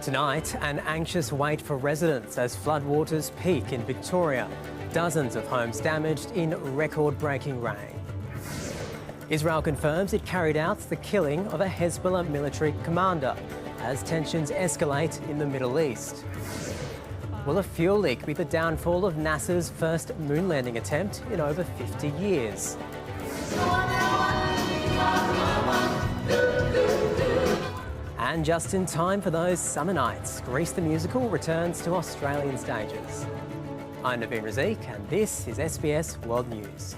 Tonight, an anxious wait for residents as floodwaters peak in Victoria. Dozens of homes damaged in record-breaking rain. Israel confirms it carried out the killing of a Hezbollah military commander as tensions escalate in the Middle East. Will a fuel leak be the downfall of NASA's first moon landing attempt in over 50 years? And just in time for those summer nights, Grease the Musical returns to Australian stages. I'm Naveen, Razik, and this is SBS World News.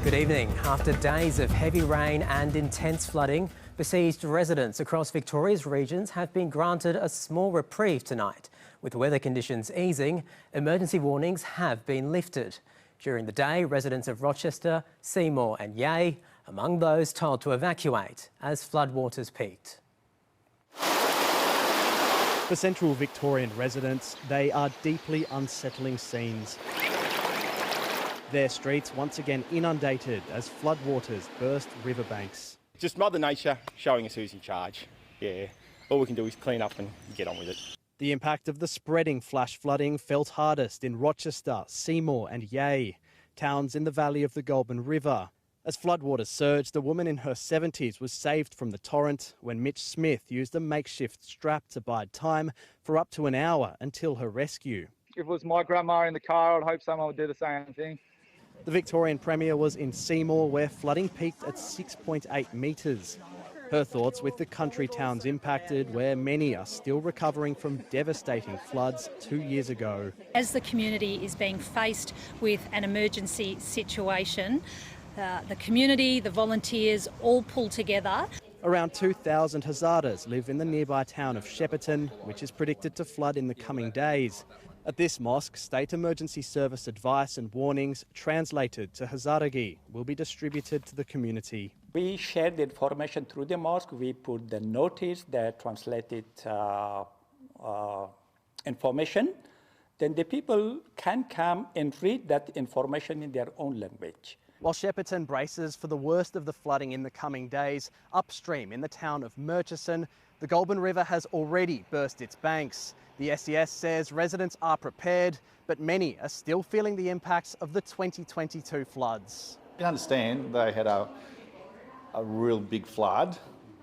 Good evening. After days of heavy rain and intense flooding, besieged residents across Victoria's regions have been granted a small reprieve tonight. With weather conditions easing, emergency warnings have been lifted. During the day, residents of Rochester, Seymour and Yea among those told to evacuate as floodwaters peaked. For central Victorian residents, they are deeply unsettling scenes. Their streets once again inundated as floodwaters burst riverbanks. Just Mother Nature showing us who's in charge. Yeah, all we can do is clean up and get on with it. The impact of the spreading flash flooding felt hardest in Rochester, Seymour and Yea, towns in the valley of the Goulburn River. As floodwaters surged, a woman in her 70s was saved from the torrent when Mitch Smith used a makeshift strap to bide time for up to an hour until her rescue. If it was my grandma in the car, I'd hope someone would do the same thing. The Victorian Premier was in Seymour, where flooding peaked at 6.8 metres. Her thoughts with the country towns impacted, where many are still recovering from devastating floods 2 years ago. As the community is being faced with an emergency situation, the community, the volunteers all pull together. Around 2,000 Hazaras live in the nearby town of Shepparton, which is predicted to flood in the coming days. At this mosque, State Emergency Service advice and warnings translated to Hazaragi will be distributed to the community. We share the information through the mosque. We put the notice that translated information. Then the people can come and read that information in their own language. While Shepparton braces for the worst of the flooding in the coming days, upstream in the town of Murchison, the Goulburn River has already burst its banks. The SES says residents are prepared, but many are still feeling the impacts of the 2022 floods. You can understand they had a real big flood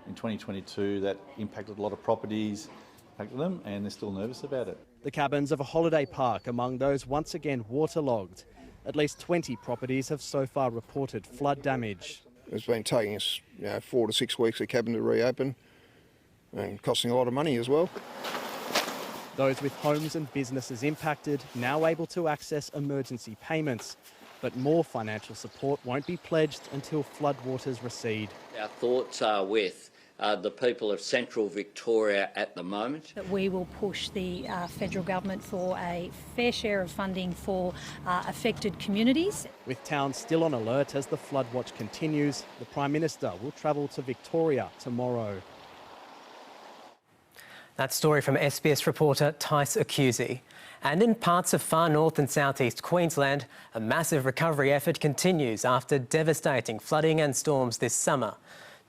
in 2022 that impacted a lot of properties, impacted them, and they're still nervous about it. The cabins of a holiday park among those once again waterlogged. At least 20 properties have so far reported flood damage. It's been taking us 4 to 6 weeks a cabin to reopen and costing a lot of money as well. Those with homes and businesses impacted now able to access emergency payments, but more financial support won't be pledged until floodwaters recede. Our thoughts are with the people of central Victoria at the moment. That we will push the federal government for a fair share of funding for affected communities. With towns still on alert as the flood watch continues, the Prime Minister will travel to Victoria tomorrow. That story from SBS reporter Tice Accusey. And in parts of far north and southeast Queensland, a massive recovery effort continues after devastating flooding and storms this summer.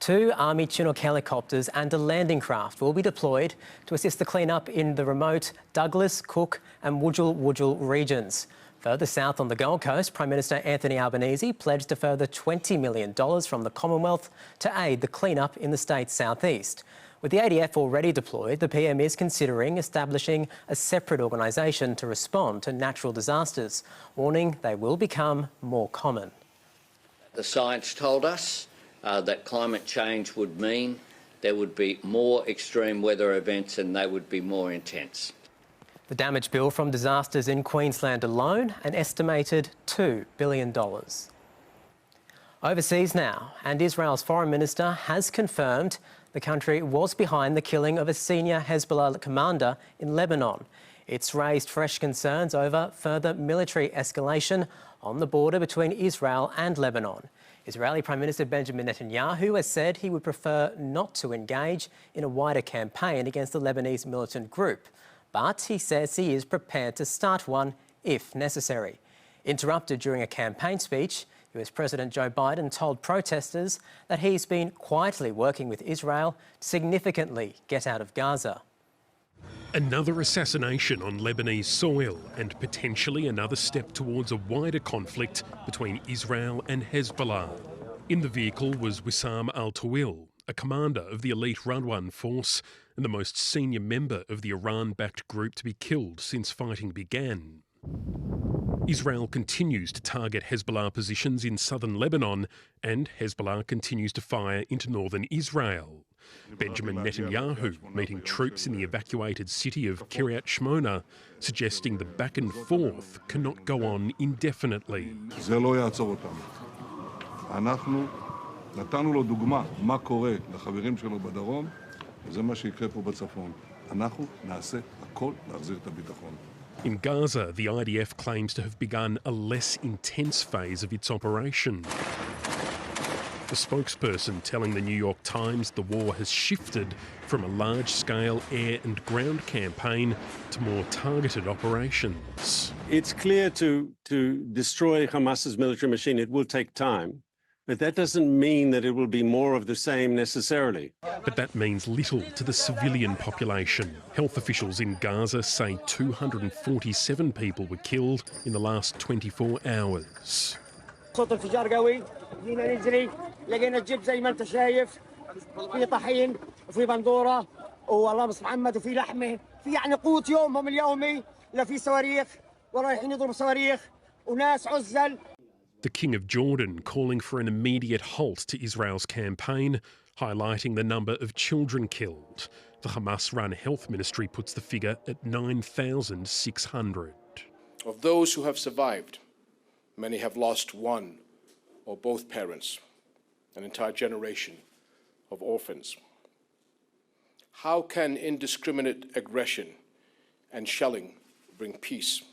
2 Army Chinook helicopters and a landing craft will be deployed to assist the clean-up in the remote Douglas, Cook and Wudjil regions. Further south on the Gold Coast, Prime Minister Anthony Albanese pledged a further $20 million from the Commonwealth to aid the clean-up in the state's southeast. With the ADF already deployed, the PM is considering establishing a separate organisation to respond to natural disasters, warning they will become more common. The science told us that climate change would mean there would be more extreme weather events and they would be more intense. The damage bill from disasters in Queensland alone, an estimated $2 billion. Overseas now, and Israel's Foreign Minister has confirmed the country was behind the killing of a senior Hezbollah commander in Lebanon. It's raised fresh concerns over further military escalation on the border between Israel and Lebanon. Israeli Prime Minister Benjamin Netanyahu has said he would prefer not to engage in a wider campaign against the Lebanese militant group, but he says he is prepared to start one if necessary. Interrupted during a campaign speech, US President Joe Biden told protesters that he's been quietly working with Israel to significantly get out of Gaza. Another assassination on Lebanese soil and potentially another step towards a wider conflict between Israel and Hezbollah. In the vehicle was Wissam al-Tawil, a commander of the elite Radwan force and the most senior member of the Iran-backed group to be killed since fighting began. Israel continues to target Hezbollah positions in southern Lebanon, and Hezbollah continues to fire into northern Israel. Benjamin Netanyahu meeting troops in the evacuated city of Kiryat Shmona, suggesting the back and forth cannot go on indefinitely. נתנו לו דוגמה מה קורה לחברים שלו בדרום, וזה מה שיקרה פה בצפון. אנחנו נעשה הכל להחזיר את הביטחון. In Gaza, the IDF claims to have begun a less intense phase of its operation. The spokesperson telling the New York Times the war has shifted from a large-scale air and ground campaign to more targeted operations. It's clear to destroy Hamas's military machine, it will take time. But that doesn't mean that it will be more of the same necessarily. But that means little to the civilian population. Health officials in Gaza say 247 people were killed in the last 24 hours. صوت انفجار قوي جينا نجري لقينا الجيب زي ما انت شايف في طحين وفي بندوره والله بس محمد وفي لحمه في يعني قوت يومهم اليومي لا في صواريخ ورايحين يضربوا صواريخ وناس عزل. The King of Jordan calling for an immediate halt to Israel's campaign, highlighting the number of children killed. The Hamas-run health ministry puts the figure at 9,600. Of those who have survived, many have lost one or both parents, an entire generation of orphans. How can indiscriminate aggression and shelling bring peace?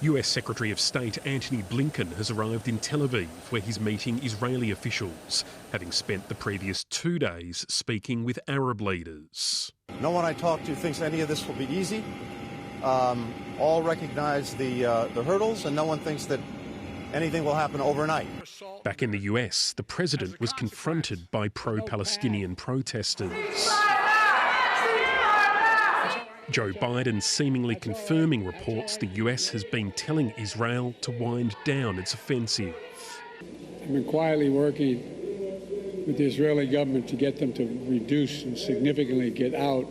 US Secretary of State Antony Blinken has arrived in Tel Aviv, where he's meeting Israeli officials, having spent the previous 2 days speaking with Arab leaders. No one I talk to thinks any of this will be easy. All recognise the hurdles, and no one thinks that anything will happen overnight. Back in the US, the president was confronted by pro-Palestinian protesters. Joe Biden seemingly confirming reports the US has been telling Israel to wind down its offensive. I've been quietly working with the Israeli government to get them to reduce and significantly get out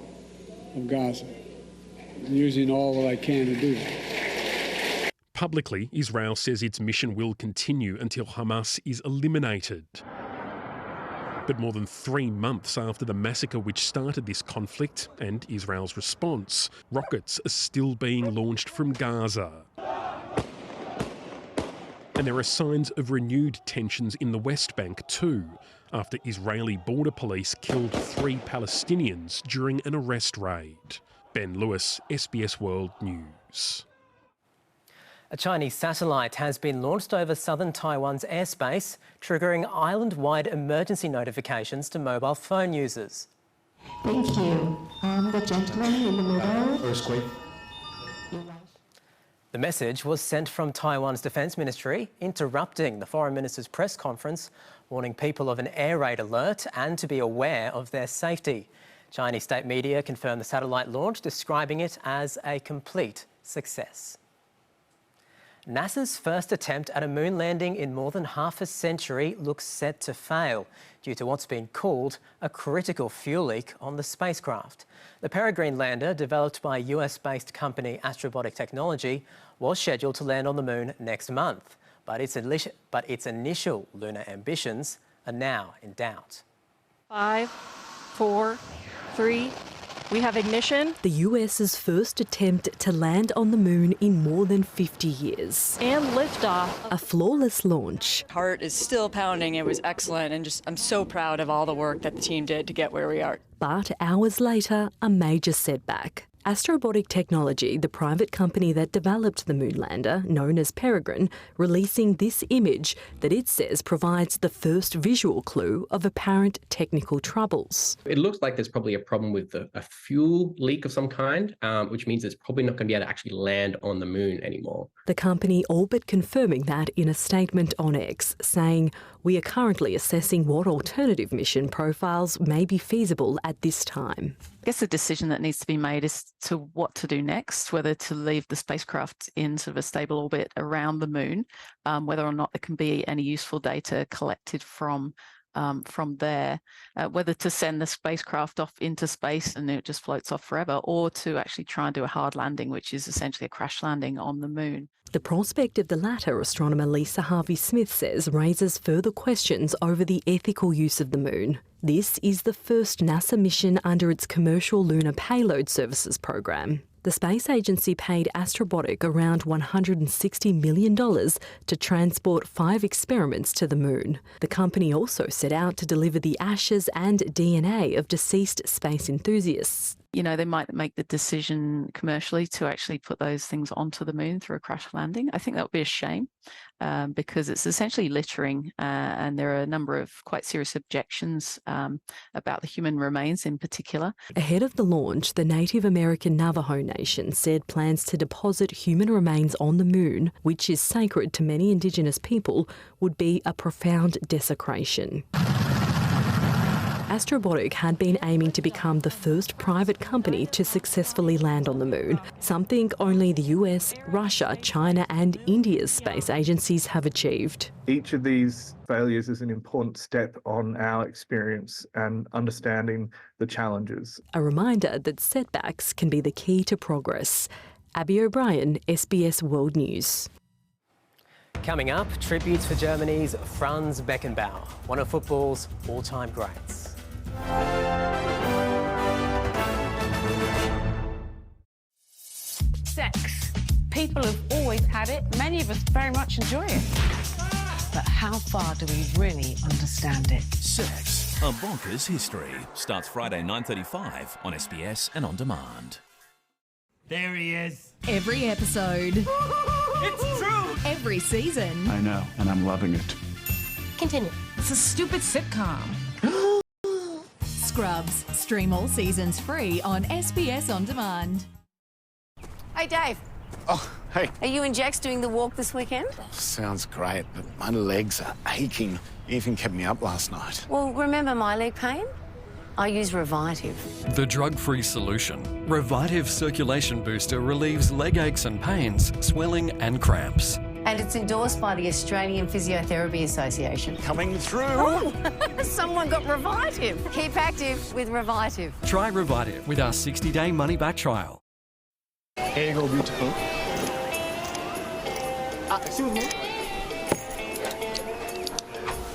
of Gaza, using all that I can to do that. Publicly, Israel says its mission will continue until Hamas is eliminated. But more than 3 months after the massacre which started this conflict and Israel's response, rockets are still being launched from Gaza. And there are signs of renewed tensions in the West Bank too, after Israeli border police killed 3 Palestinians during an arrest raid. Ben Lewis, SBS World News. A Chinese satellite has been launched over southern Taiwan's airspace, triggering island-wide emergency notifications to mobile phone users. Thank you. The gentleman in the middle. Earthquake. The message was sent from Taiwan's Defence Ministry, interrupting the Foreign Minister's press conference, warning people of an air raid alert and to be aware of their safety. Chinese state media confirmed the satellite launch, describing it as a complete success. NASA's first attempt at a moon landing in more than half a century looks set to fail due to what's been called a critical fuel leak on the spacecraft. The Peregrine lander, developed by US-based company Astrobotic Technology, was scheduled to land on the moon next month, but its initial lunar ambitions are now in doubt. 5, 4, 3... We have ignition. The US's first attempt to land on the moon in more than 50 years. And liftoff. A flawless launch. Heart is still pounding. It was excellent, and I'm so proud of all the work that the team did to get where we are. But hours later, a major setback. Astrobotic Technology, the private company that developed the moon lander, known as Peregrine, releasing this image that it says provides the first visual clue of apparent technical troubles. It looks like there's probably a problem with a fuel leak of some kind, which means it's probably not going to be able to actually land on the moon anymore. The company all but confirming that in a statement on X, saying, "We are currently assessing what alternative mission profiles may be feasible at this time." I guess the decision that needs to be made is to what to do next, whether to leave the spacecraft in sort of a stable orbit around the moon, whether or not there can be any useful data collected from there, whether to send the spacecraft off into space and it just floats off forever, or to actually try and do a hard landing, which is essentially a crash landing on the moon. The prospect of the latter, astronomer Lisa Harvey-Smith says, raises further questions over the ethical use of the moon. This is the first NASA mission under its Commercial Lunar Payload Services program. The space agency paid Astrobotic around $160 million to transport 5 experiments to the moon. The company also set out to deliver the ashes and DNA of deceased space enthusiasts. You know, they might make the decision commercially to actually put those things onto the moon through a crash landing. I think that would be a shame because it's essentially littering and there are a number of quite serious objections about the human remains in particular. Ahead of the launch, the Native American Navajo Nation said plans to deposit human remains on the moon, which is sacred to many Indigenous people, would be a profound desecration. Astrobotic had been aiming to become the first private company to successfully land on the moon, something only the US, Russia, China and India's space agencies have achieved. Each of these failures is an important step on our experience and understanding the challenges. A reminder that setbacks can be the key to progress. Abby O'Brien, SBS World News. Coming up, tributes for Germany's Franz Beckenbauer, one of football's all-time greats. Sex. People have always had it. Many of us very much enjoy it. But how far do we really understand it? Sex, a bonkers history. Starts Friday 9:35 on SBS and on demand. There he is. Every episode. It's true. Every season. I know, and I'm loving it. Continue. It's a stupid sitcom. Scrubs. Stream all seasons free on SBS On Demand. Hey, Dave. Oh, hey. Are you and Jax doing the walk this weekend? Sounds great, but my legs are aching. You even kept me up last night. Well, remember my leg pain? I use Revitive. The drug-free solution. Revitive Circulation Booster relieves leg aches and pains, swelling and cramps. And it's endorsed by the Australian Physiotherapy Association. Coming through. Oh, someone got Revitive. Keep active with Revitive. Try Revitive with our 60-day money-back trial. Here you go, beautiful. Excuse me.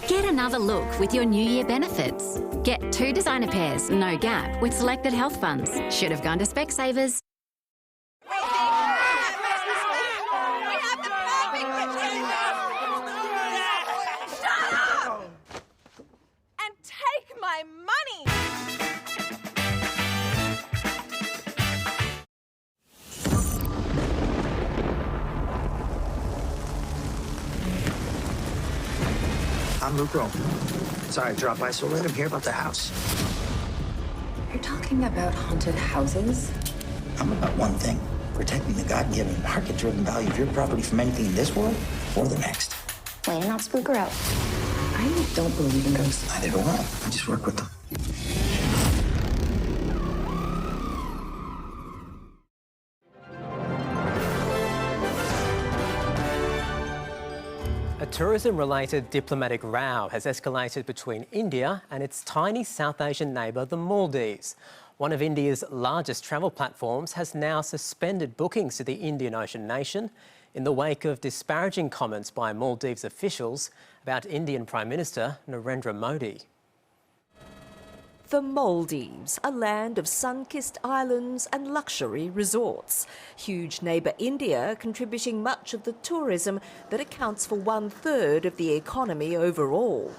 Get another look with your New Year benefits. Get 2 designer pairs, no gap, with selected health funds. Should have gone to Specsavers. And take my money! I'm Luke Rome. Sorry to drop by so late. I'm here about the house. You're talking about haunted houses? I'm about one thing. Protecting the God-given, market-driven value of your property from anything in this world or the next. Plan not spook her out. I don't believe in ghosts. Neither do I. I just work with them. A tourism-related diplomatic row has escalated between India and its tiny South Asian neighbour, the Maldives. One of India's largest travel platforms has now suspended bookings to the Indian Ocean nation in the wake of disparaging comments by Maldives officials about Indian Prime Minister Narendra Modi. The Maldives, a land of sun-kissed islands and luxury resorts. Huge neighbour India contributing much of the tourism that accounts for 1/3 of the economy overall.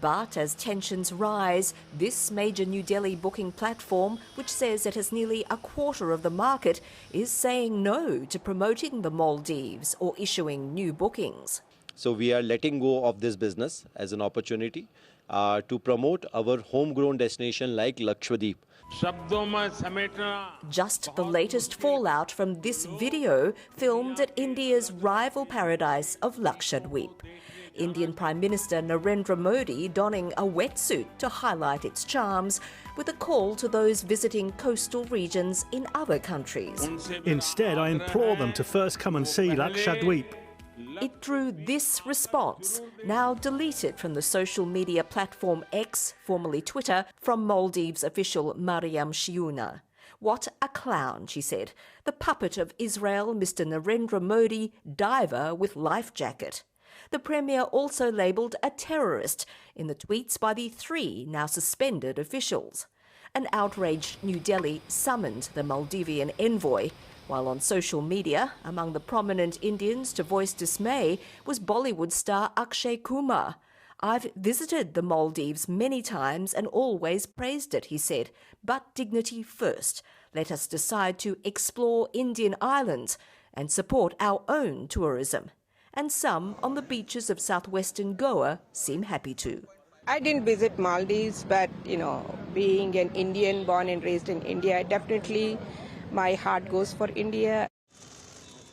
But as tensions rise, this major New Delhi booking platform, which says it has nearly a quarter of the market, is saying no to promoting the Maldives or issuing new bookings. So we are letting go of this business as an opportunity to promote our homegrown destination like Lakshadweep. Just the latest fallout from this video filmed at India's rival paradise of Lakshadweep. Indian Prime Minister Narendra Modi donning a wetsuit to highlight its charms, with a call to those visiting coastal regions in other countries. Instead, I implore them to first come and see Lakshadweep. It drew this response, now deleted from the social media platform X, formerly Twitter, from Maldives official Mariam Shiuna. What a clown, she said. The puppet of Israel, Mr. Narendra Modi, diver with life jacket. The Premier also labelled a terrorist in the tweets by the 3 now suspended officials. An outraged New Delhi summoned the Maldivian envoy, while on social media, among the prominent Indians to voice dismay was Bollywood star Akshay Kumar. "I've visited the Maldives many times and always praised it," he said, "but dignity first. Let us decide to explore Indian islands and support our own tourism." And some on the beaches of southwestern Goa seem happy to. I didn't visit Maldives, but, being an Indian, born and raised in India, definitely my heart goes for India.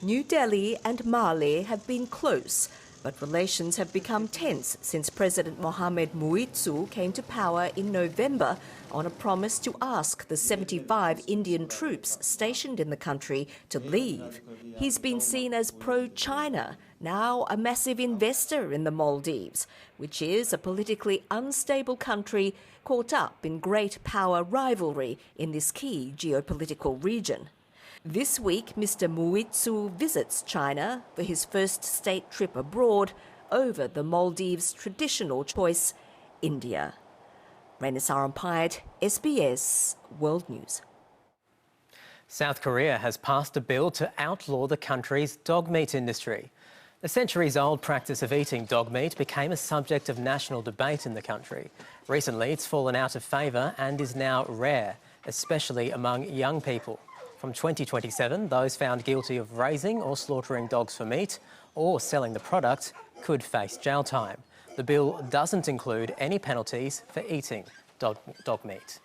New Delhi and Male have been close, but relations have become tense since President Mohamed Muizzu came to power in November on a promise to ask the 75 Indian troops stationed in the country to leave. He's been seen as pro-China, now a massive investor in the Maldives, which is a politically unstable country caught up in great power rivalry in this key geopolitical region. This week, Mr. Muizzu visits China for his first state trip abroad over the Maldives' traditional choice, India. Raina Sarampayat, SBS World News. South Korea has passed a bill to outlaw the country's dog meat industry. The centuries-old practice of eating dog meat became a subject of national debate in the country. Recently, it's fallen out of favour and is now rare, especially among young people. From 2027, those found guilty of raising or slaughtering dogs for meat or selling the product could face jail time. The bill doesn't include any penalties for eating dog meat.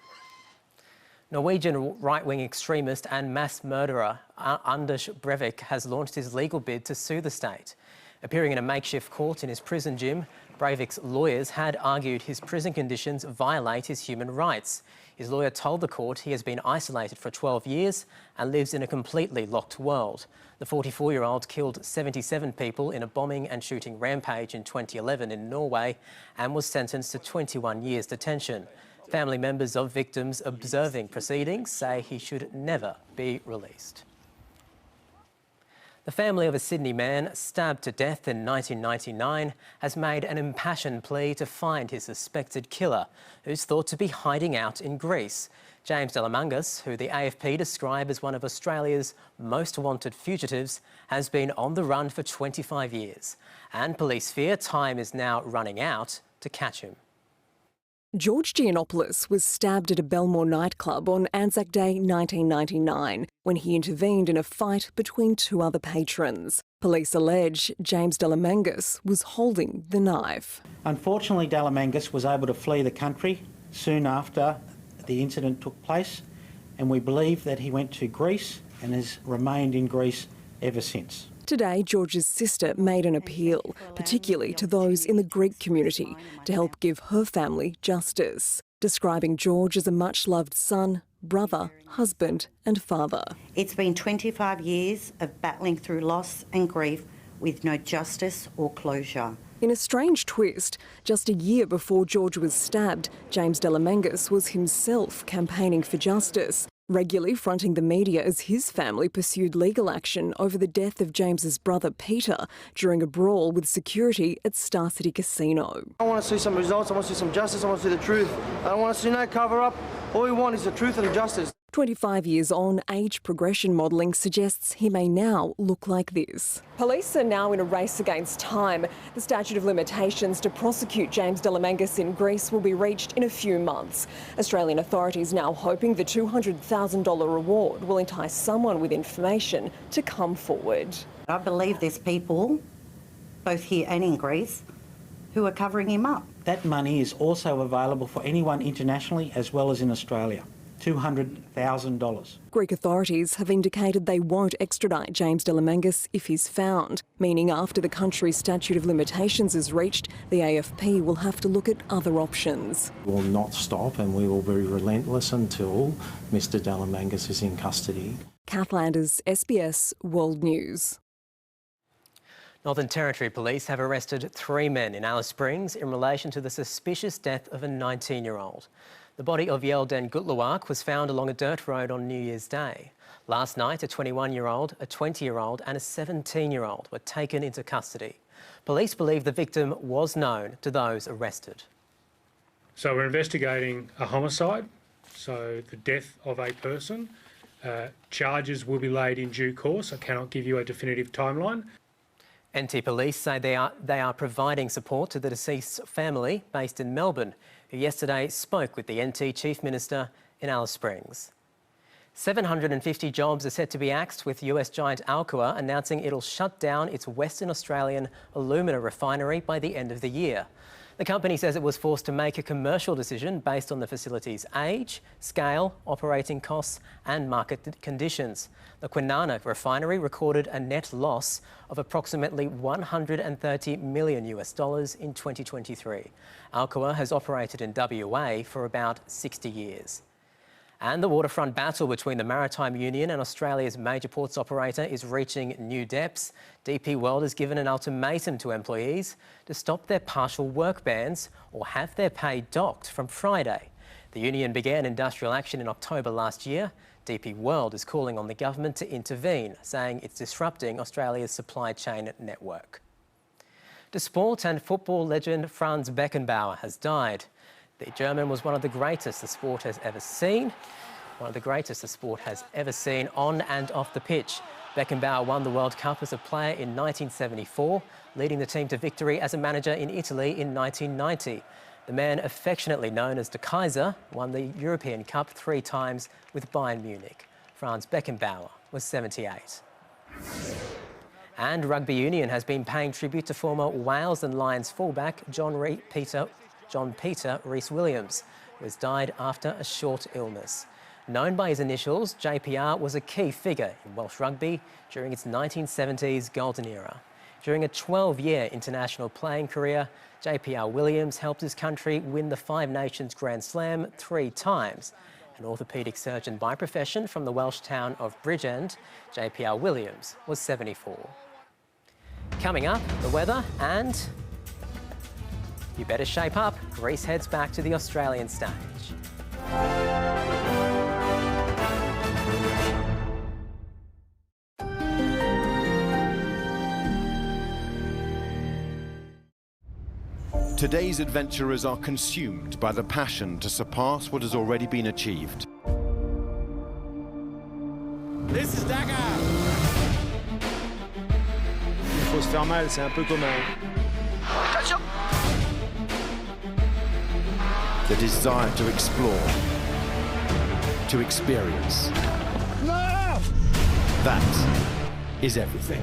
Norwegian right-wing extremist and mass murderer Anders Breivik has launched his legal bid to sue the state. Appearing in a makeshift court in his prison gym, Breivik's lawyers had argued his prison conditions violate his human rights. His lawyer told the court he has been isolated for 12 years and lives in a completely locked world. The 44-year-old killed 77 people in a bombing and shooting rampage in 2011 in Norway and was sentenced to 21 years detention. Family members of victims observing proceedings say he should never be released. The family of a Sydney man stabbed to death in 1999 has made an impassioned plea to find his suspected killer, who's thought to be hiding out in Greece. James Delamangas, who the AFP describe as one of Australia's most wanted fugitives, has been on the run for 25 years. And police fear time is now running out to catch him. George Giannopoulos was stabbed at a Belmore nightclub on Anzac Day 1999 when he intervened in a fight between 2 other patrons. Police allege James Delamangas was holding the knife. Unfortunately, Delamangas was able to flee the country soon after the incident took place, and we believe that he went to Greece and has remained in Greece ever since. Today, George's sister made an appeal, particularly to those in the Greek community, to help give her family justice, describing George as a much-loved son, brother, husband and father. It's been 25 years of battling through loss and grief with no justice or closure. In a strange twist, just a year before George was stabbed, James Delamangas was himself campaigning for justice, regularly fronting the media as his family pursued legal action over the death of James's brother Peter during a brawl with security at Star City Casino. I want to see some results, I want to see some justice, I want to see the truth. I don't want to see no cover-up. All we want is the truth and justice. 25 years on, age progression modelling suggests he may now look like this. Police are now in a race against time. The statute of limitations to prosecute James Delamangas in Greece will be reached in a few months. Australian authorities now hoping the $200,000 reward will entice someone with information to come forward. I believe there's people, both here and in Greece, who are covering him up. That money is also available for anyone internationally as well as in Australia. $200,000. Greek authorities have indicated they won't extradite James Delamangas if he's found, meaning after the country's statute of limitations is reached, the AFP will have to look at other options. We will not stop and we will be relentless until Mr Delamangas is in custody. Kath Landers, SBS World News. Northern Territory Police have arrested 3 men in Alice Springs in relation to the suspicious death of a 19-year-old. The body of Yelden Gutlawak was found along a dirt road on New Year's Day. Last night, a 21-year-old, a 20-year-old and a 17-year-old were taken into custody. Police believe the victim was known to those arrested. So we're investigating a homicide, so the death of a person. Charges will be laid in due course. I cannot give you a definitive timeline. NT Police say they are providing support to the deceased's family based in Melbourne, who yesterday spoke with the NT Chief Minister in Alice Springs. 750 jobs are set to be axed, with US giant Alcoa announcing it'll shut down its Western Australian alumina refinery by the end of the year. The company says it was forced to make a commercial decision based on the facility's age, scale, operating costs and market conditions. The Kwinana refinery recorded a net loss of approximately $130 million in 2023. Alcoa has operated in WA for about 60 years. And the waterfront battle between the Maritime Union and Australia's major ports operator is reaching new depths. DP World has given an ultimatum to employees to stop their partial work bans or have their pay docked from Friday. The union began industrial action in October last year. DP World is calling on the government to intervene, saying it's disrupting Australia's supply chain network. The sport and football legend Franz Beckenbauer has died. The German was one of the greatest the sport has ever seen. On and off the pitch. Beckenbauer won the World Cup as a player in 1974, leading the team to victory as a manager in Italy in 1990. The man, affectionately known as the Kaiser, won the European Cup 3 times with Bayern Munich. Franz Beckenbauer was 78. And rugby union has been paying tribute to former Wales and Lions fullback John Peter Rhys-Williams, who has died after a short illness. Known by his initials, JPR was a key figure in Welsh rugby during its 1970s golden era. During a 12-year international playing career, JPR Williams helped his country win the Five Nations Grand Slam 3 times. An orthopaedic surgeon by profession from the Welsh town of Bridgend, JPR Williams was 74. Coming up, the weather and... you better shape up. Greece heads back to the Australian stage. Today's adventurers are consumed by the passion to surpass what has already been achieved. This is Dakar. Il faut se faire mal, c'est un peu comme un... The desire to explore, to experience. No! That is everything.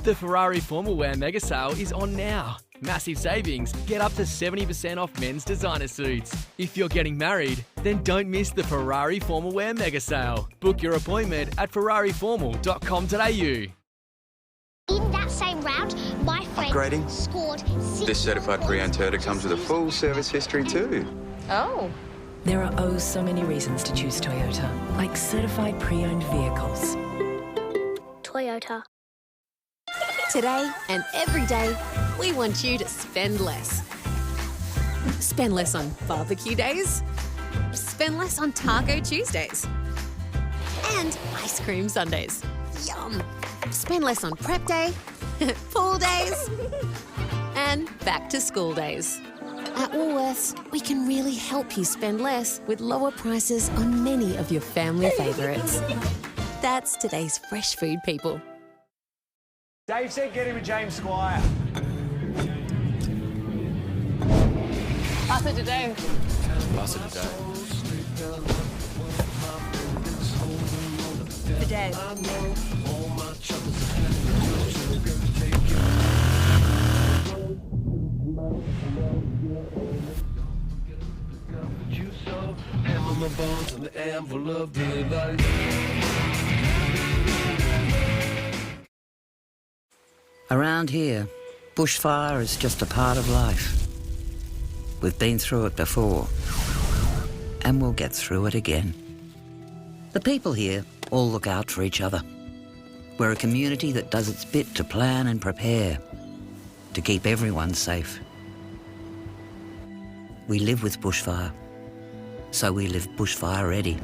The Ferrari Formal Wear Mega Sale is on now. Massive savings. Get up to 70% off men's designer suits. If you're getting married, then don't miss the Ferrari Formal Wear Mega Sale. Book your appointment at ferrariformal.com.au. In that same round, my friend scored 6. This certified pre-owned Toyota comes with a full service history too. Oh. There are so many reasons to choose Toyota, like certified pre-owned vehicles. Toyota. Today and every day, we want you to spend less. Spend less on barbecue days. Spend less on Taco Tuesdays. And ice cream Sundays. Yum! Spend less on prep day, pool days, and back to school days. At Woolworths, we can really help you spend less with lower prices on many of your family favourites. That's today's fresh food people. Dave said get him a James Squire. Pass it to Dave. Pass it to Dave. For Dave. Around here, bushfire is just a part of life. We've been through it before, and we'll get through it again. The people here all look out for each other. We're a community that does its bit to plan and prepare, to keep everyone safe. We live with bushfire, so we live bushfire ready.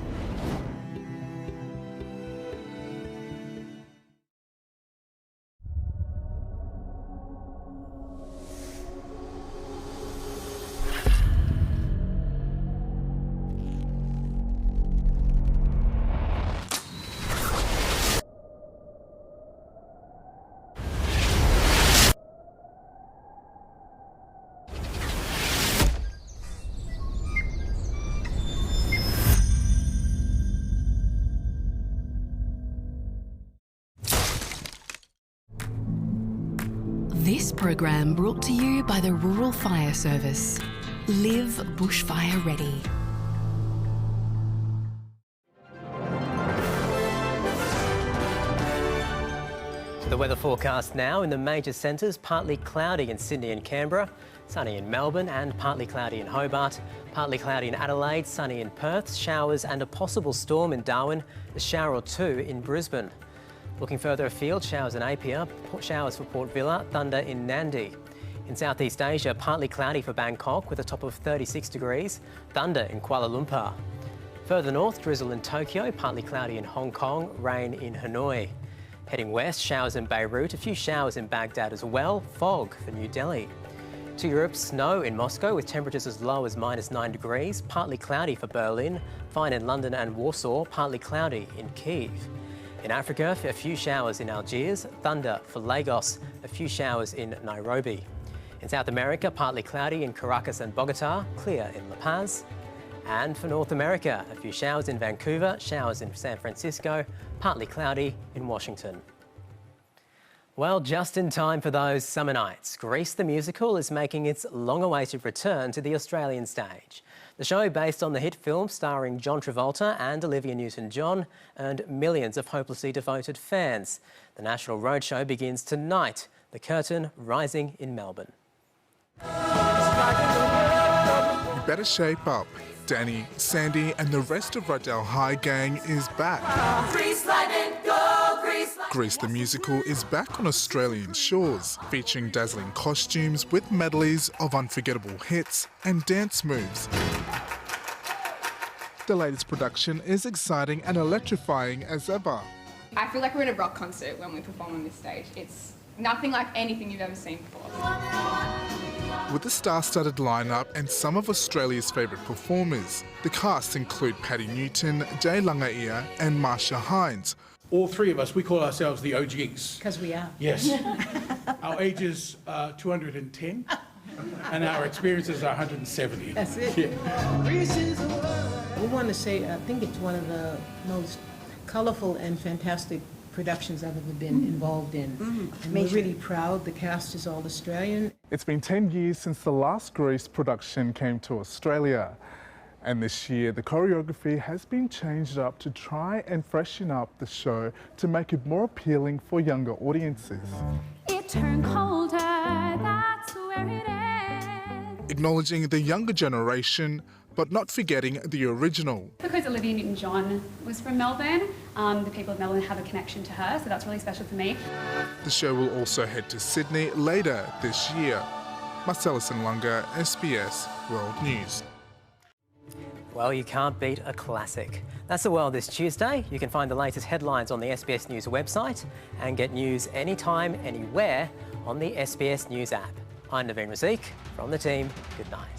This program brought to you by the Rural Fire Service. Live bushfire ready. The weather forecast now in the major centres: partly cloudy in Sydney and Canberra, sunny in Melbourne and partly cloudy in Hobart, partly cloudy in Adelaide, sunny in Perth, showers and a possible storm in Darwin, a shower or two in Brisbane. Looking further afield, showers in Apia, showers for Port Vila, thunder in Nandi. In Southeast Asia, partly cloudy for Bangkok with a top of 36 degrees, thunder in Kuala Lumpur. Further north, drizzle in Tokyo, partly cloudy in Hong Kong, rain in Hanoi. Heading west, showers in Beirut, a few showers in Baghdad as well, fog for New Delhi. To Europe, snow in Moscow with temperatures as low as -9 degrees, partly cloudy for Berlin, fine in London and Warsaw, partly cloudy in Kyiv. In Africa, a few showers in Algiers, thunder for Lagos, a few showers in Nairobi. In South America, partly cloudy in Caracas and Bogota, clear in La Paz. And for North America, a few showers in Vancouver, showers in San Francisco, partly cloudy in Washington. Well, just in time for those summer nights, Grease the Musical is making its long-awaited return to the Australian stage. The show, based on the hit film starring John Travolta and Olivia Newton-John, earned millions of hopelessly devoted fans. The national roadshow begins tonight, the curtain rising in Melbourne. You better shape up. Danny, Sandy and the rest of Riddell High gang is back. Grease the Musical is back on Australian shores, featuring dazzling costumes with medleys of unforgettable hits and dance moves. The latest production is exciting and electrifying as ever. I feel like we're in a rock concert when we perform on this stage. It's nothing like anything you've ever seen before. With a star-studded lineup and some of Australia's favourite performers, the cast include Paddy Newton, Jay Langaia and Marsha Hines. All three of us, we call ourselves the OGs. Because we are. Yes. Our ages are 210 and our experiences are 170. That's it. Yeah. We want to say, I think it's one of the most colourful and fantastic productions I've ever been involved in. And we're really proud. The cast is all Australian. It's been 10 years since the last Grease production came to Australia. And this year, the choreography has been changed up to try and freshen up the show to make it more appealing for younger audiences. It turned colder, that's where it ends. Acknowledging the younger generation, but not forgetting the original. Because Olivia Newton-John was from Melbourne, the people of Melbourne have a connection to her, so that's really special for me. The show will also head to Sydney later this year. Marcellus Nlunga, SBS World News. Well, you can't beat a classic. That's the world this Tuesday. You can find the latest headlines on the SBS News website and get news anytime, anywhere on the SBS News app. I'm Naveen Razik from the team. Good night.